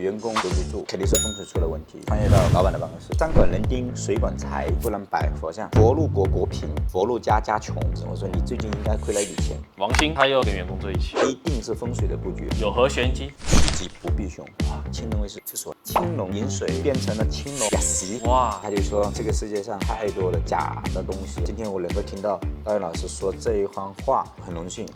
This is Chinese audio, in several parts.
员工留不住，肯定是风水出了问题。穿越到老板的办公室，山管人丁，水管财，不能摆佛像。佛路国国贫，佛路家家穷。我说你最近应该亏了一笔钱。王兴他又跟员工坐一起，一定是风水的布局，有何玄机？趋吉不避凶啊！青龙为是厕所，青龙饮水变成了青龙假席。哇，他就说这个世界上太多的假的东西。今天我能够听到导演老师说这一番话，很荣幸。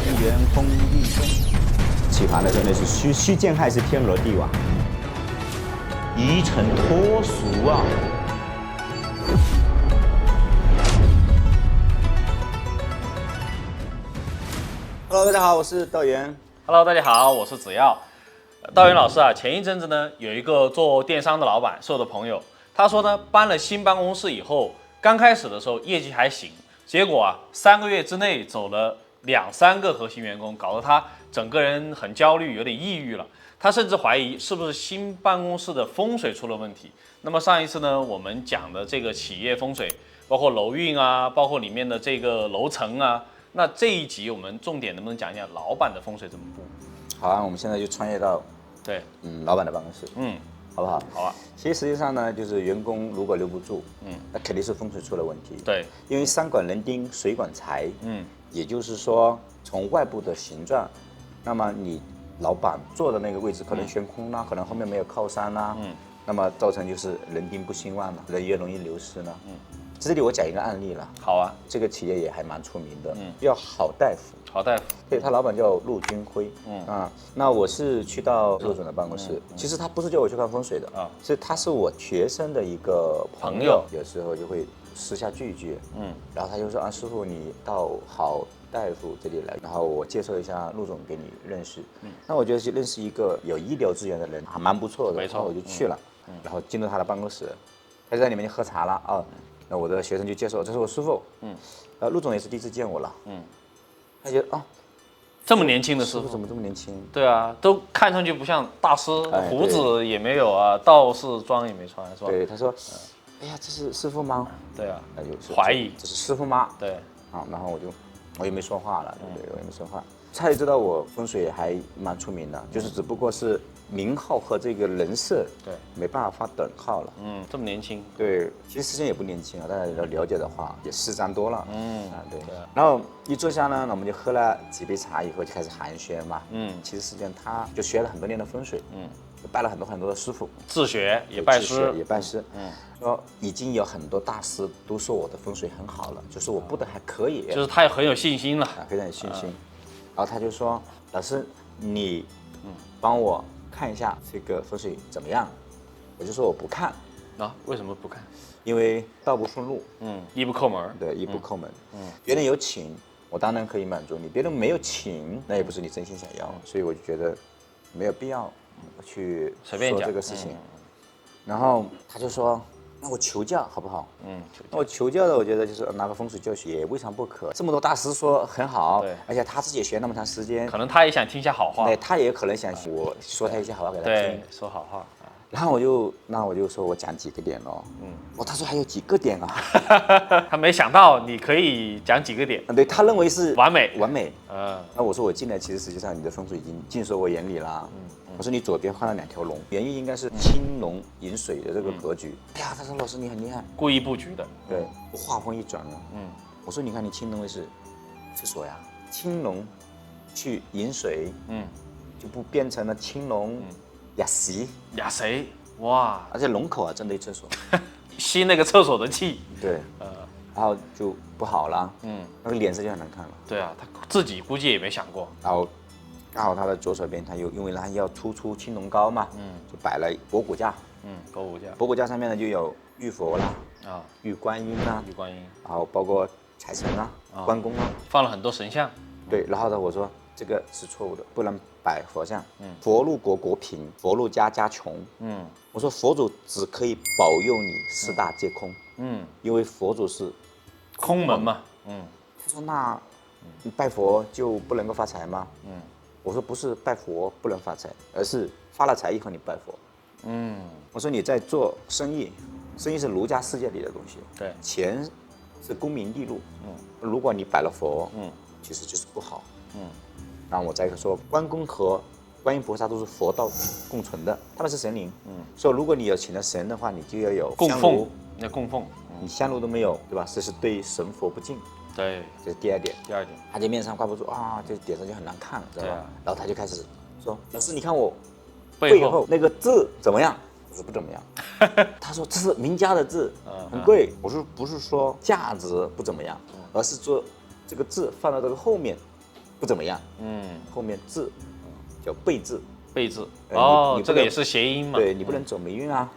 一元风一生，启发的真的是虚剑害是天罗地网，一尘脱俗啊！Hello， 大家好，我是道元。Hello， 大家好，我是子耀。道元老师啊，前一阵子呢，有一个做电商的老板是我的朋友，他说呢，搬了新办公室以后，刚开始的时候业绩还行，结果啊，3个月之内走了2、3个核心员工，搞得他整个人很焦虑，有点抑郁了。他甚至怀疑是不是新办公室的风水出了问题。那么上一次呢，我们讲的这个企业风水，包括楼运啊，包括里面的这个楼层啊。那这一集我们重点能不能讲一讲老板的风水怎么布？好啊，我们现在就穿越到老板的办公室，好不好？好啊。其实实际上呢，就是员工如果留不住，那肯定是风水出了问题。对，因为山管人丁，水管财，也就是说从外部的形状，那么你老板坐的那个位置可能悬空啦，可能后面没有靠山啦，那么造成就是人丁不兴旺了，人越容易流失呢。这里我讲一个案例了。好啊，这个企业也还蛮出名的，叫好大夫。好大夫，对，他老板叫陆军辉。那我是去到陆总的办公室，其实他不是叫我去看风水的啊，他是我学生的一个朋友，有时候就会私下聚一聚，然后他就说啊，师傅你到好大夫这里来，然后我介绍一下陆总给你认识。那我觉得是认识一个有医疗资源的人，还蛮不错的，没错，然后我就去了，然后进入他的办公室，他就在里面就喝茶了啊。那我的学生就介绍，这是我师傅，陆总也是第一次见我了，他觉得啊，这么年轻的师傅怎么这么年轻？对啊，都看上去不像大师，胡子也没有啊，道士装也没穿，是吧？对，他说，哎呀，这是师傅吗？对啊，那就是怀疑这是师傅吗？对，啊，然后我也没说话了，对不对？我也没说话。他也知道我风水还蛮出名的，就是只不过是名号和这个人设对没办法画等号了。这么年轻。对，其实时间也不年轻啊，大家要了解的话也4张多了。对。然后一坐下呢，我们就喝了几杯茶，以后就开始寒暄嘛。其实实际上他就学了很多年的风水。拜了很多的师傅，自学也拜师，也拜师。说已经有很多大师都说我的风水很好了，就是我布的还可以，就是他也很有信心了，非常有信心。然后他就说：“老师，你帮我看一下这个风水怎么样？”我就说我不看。啊？为什么不看？因为道不顺路，义不叩门。对，义不叩门。别人有请，我当然可以满足你；别人没有请，那也不是你真心想要，所以我就觉得没有必要去说这个事情。然后他就说：“那我求教好不好？”那我求教的，我觉得就是拿个风水教学也未尝不可。这么多大师说很好，对，而且他自己也学那么长时间，可能他也想听一下好话。对，他也可能想我说他一些好话给他听，对，说好话。然后我就说我讲几个点咯。他说还有几个点啊？他没想到你可以讲几个点。对，他认为是完美。那我说我进来，其实实际上你的风水已经尽收我眼里了。我说你左边换了2条龙，原意应该是青龙饮水的这个格局。哎呀，他说老师你很厉害，故意布局的。对，我话锋一转了。我说你看你青龙位是厕所呀，青龙去饮水，就不变成了青龙雅席。雅谁？哇！而且龙口啊，真的厕所，吸那个厕所的气。对，然后就不好了。那个脸色就很难看了。对啊，他自己估计也没想过。然后刚好他的左手边，他因为他要突出青龙膏嘛，就摆了博古架。博古架上面呢就有玉佛啦，玉观音啦，然后包括财神啦、关公啦，放了很多神像。对，然后呢我说这个是错误的，不能摆佛像。佛路国国贫，佛路家家穷。我说佛祖只可以保佑你4大皆空。因为佛祖是空门嘛。他说那你拜佛就不能够发财吗？我说不是拜佛不能发财，而是发了财以后你拜佛。我说你在做生意，生意是儒家世界里的东西。对，钱是功名利禄。如果你摆了佛，其实就是不好。然后我再说关公和观音菩萨都是佛道共存的，他们是神灵。所以如果你有请了神的话，你就要有供奉，要供奉。你香炉都没有，对吧？这是对神佛不敬。对，这是第二点。第二点，他这面上挂不住啊，这点上就很难看，知道吧？对啊。然后他就开始说：“老师，你看我背后那个字怎么样？”我说不怎么样。他说这是名家的字，很贵。我说不是说价值不怎么样，而是说这个字放到这个后面不怎么样。后面字叫背字。背字哦，这个也是谐音嘛。对，你不能走霉运啊。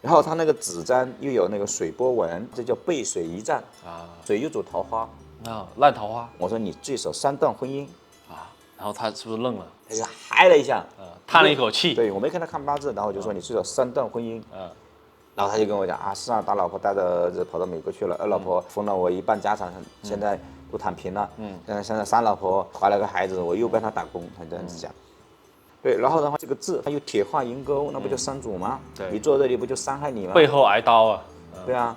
然后他那个纸簪又有那个水波纹，这叫背水一战啊。水又主桃花啊，烂桃花。我说你最少3段婚姻啊，然后他是不是愣了？他就嗨了一下，叹了一口气。对，我没看他看八字，然后我就说你最少3段婚姻。然后他就跟我讲啊，是啊，大老婆带着儿子跑到美国去了，二老婆分了我一半家产，现在都躺平了。现在3老婆怀了个孩子，我又帮他打工，他这样子讲。对，然后的话，这个字它有铁画银钩，那不就伤主吗？对，你坐这里不就伤害你吗？背后挨刀啊！对啊，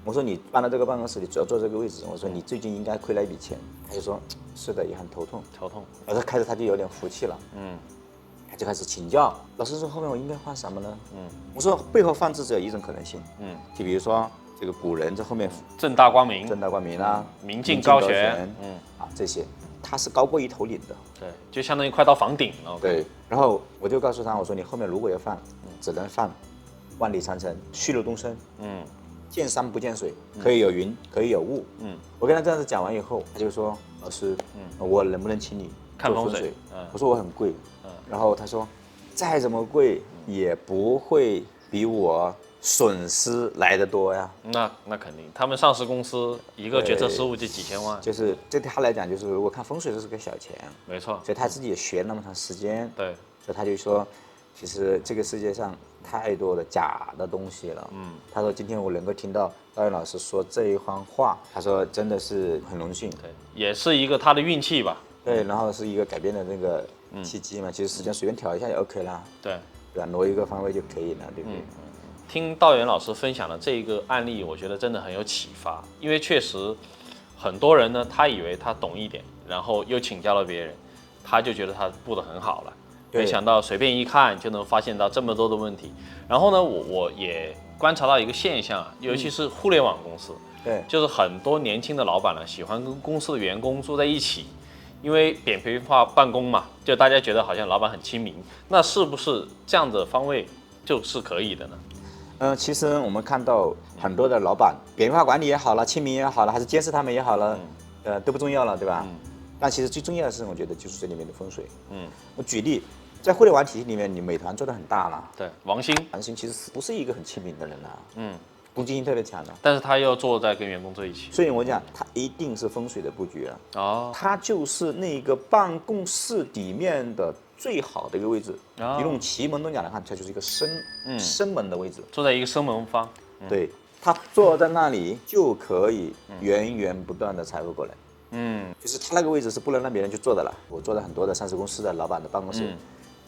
我说你搬到这个办公室，你只要坐这个位置，我说你最近应该亏了一笔钱。他就说是的，也很头痛。头痛。然后开始他就有点福气了，他就开始请教老师说后面我应该放什么呢？我说背后放字只有一种可能性，就比如说这个古人在后面正大光明，正大光明啊，明镜高悬，这些。它是高过一头领的，对，就相当于快到房顶了。对，然后我就告诉他，我说你后面如果要放，只能放万里长城，旭日东升，见山不见水，可以有云，可以有雾，我跟他这样子讲完以后，他就说老师，我能不能请你看风水？我说我很贵，然后他说再怎么贵也不会比我损失来得多呀。那肯定，他们上市公司一个决策失误就几千万。就是对他来讲，就是如果看风水这是个小钱，没错。所以他自己也学那么长时间，对，所以他就说，其实这个世界上太多的假的东西了。他说今天我能够听到高远老师说这一番话，他说真的是很荣幸。对，也是一个他的运气吧。对，然后是一个改变的那个契机嘛。其实时间随便调一下就 OK 了。对，对吧？挪一个方位就可以了，对不对？听道元老师分享的这一个案例，我觉得真的很有启发，因为确实很多人呢，他以为他懂一点，然后又请教了别人，他就觉得他布得很好了，没想到随便一看就能发现到这么多的问题。然后呢，我也观察到一个现象啊，尤其是互联网公司，对，就是很多年轻的老板呢，喜欢跟公司的员工住在一起，因为扁平化办公嘛，就大家觉得好像老板很亲民，那是不是这样的方位就是可以的呢？其实我们看到很多的老板，扁平化管理也好了，亲民也好了，还是监视他们也好了，都不重要了，对吧？但其实最重要的是，我觉得就是这里面的风水。我举例，在互联网体系里面，你美团做得很大了，对，王兴其实不是一个很亲民的人啊，攻击性特别强的，但是他又坐在跟员工在一起，所以我讲他一定是风水的布局啊。哦，他就是那个办公室里面的最好的一个位置。你用奇门遁甲来看，它就是一个生门的位置，坐在一个生门方。对，他坐在那里就可以源源不断的财富过来。就是他那个位置是不能让别人去坐的了。我坐在很多的上市公司的老板的办公室，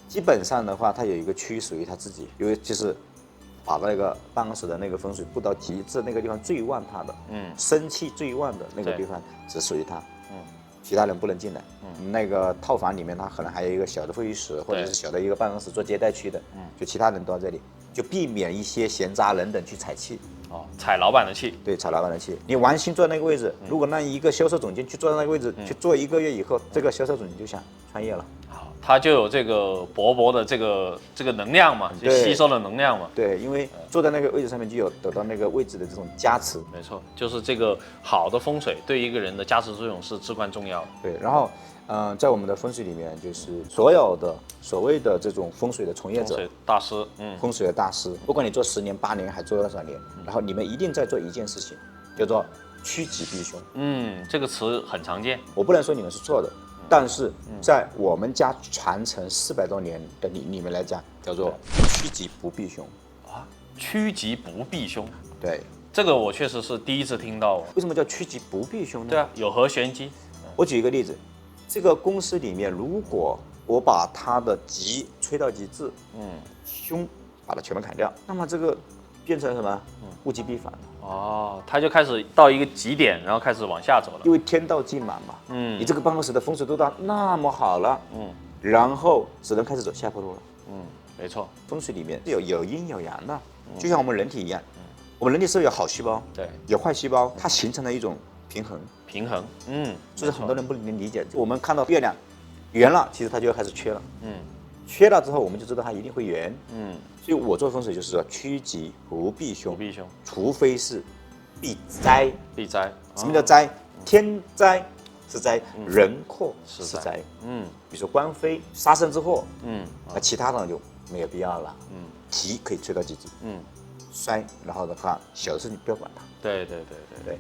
基本上的话，他有一个区域属于他自己，因为就是把那个办公室的那个风水布到极致，那个地方最旺他的，生气最旺的那个地方只属于他，其他人不能进来。那个套房里面，他可能还有一个小的会议室，或者是小的一个办公室做接待区的，就其他人都在这里，就避免一些闲杂人等去踩气。踩老板的气。对，踩老板的气。你王兴坐那个位置，如果让一个销售总监去坐那个位置，去做1个月以后，这个销售总监就想创业了。他就有这个勃勃的这个能量嘛，就吸收的能量嘛。对，因为坐在那个位置上面就有得到那个位置的这种加持。没错，就是这个好的风水对一个人的加持作用是至关重要的。对，然后在我们的风水里面，就是所有的所谓的这种风水的从业者、风水大师，风水的大师，不管你做10年、8年，还做多少年，然后你们一定在做一件事情，叫做趋吉避凶。这个词很常见。我不能说你们是错的。但是在我们家传承400多年的你们来讲，叫做趋吉不避凶啊，趋吉不避凶。对，这个我确实是第一次听到。为什么叫趋吉不避凶呢？对啊，有何玄机？我举一个例子，这个公司里面，如果我把它的吉吹到极致，凶把它全部砍掉，那么这个变成什么？物极必反了。哦，它就开始到一个极点，然后开始往下走了。因为天道既满嘛，你这个办公室的风水都到那么好了，然后只能开始走下坡路了。没错，风水里面有阴有阳的，就像我们人体一样，我们人体是有好细胞，对，有坏细胞，它形成了一种平衡。就是很多人不能理解，我们看到月亮圆了，其实它就要开始缺了，缺了之后我们就知道它一定会圆，所以我做风水就是说趋吉不避凶，除非是避灾。什么叫灾？天灾是灾，人祸是灾。比如说官非、杀身之祸，那其他的就没有必要了。吉可以吹到极致，衰，然后的话小的事你不要管它。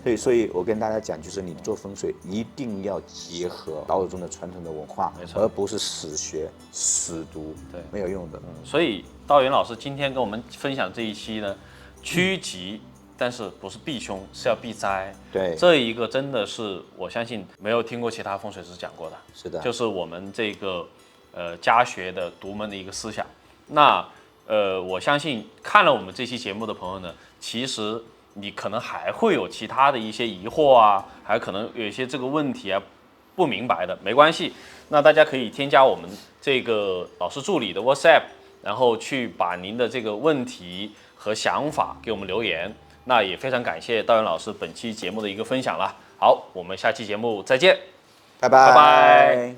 对，所以我跟大家讲，就是你做风水一定要结合岛屿中的传统的文化，而不是死学死读，没有用的。所以道元老师今天跟我们分享这一期呢，趋吉，但是不是避凶，是要避灾。对，这一个真的是我相信没有听过其他风水师讲过的。是的，就是我们这个家学的独门的一个思想。那我相信看了我们这期节目的朋友呢，其实你可能还会有其他的一些疑惑啊，还可能有一些这个问题啊不明白的，没关系。那大家可以添加我们这个老师助理的 WhatsApp， 然后去把您的这个问题和想法给我们留言。那也非常感谢道元老师本期节目的一个分享了。好，我们下期节目再见，拜拜。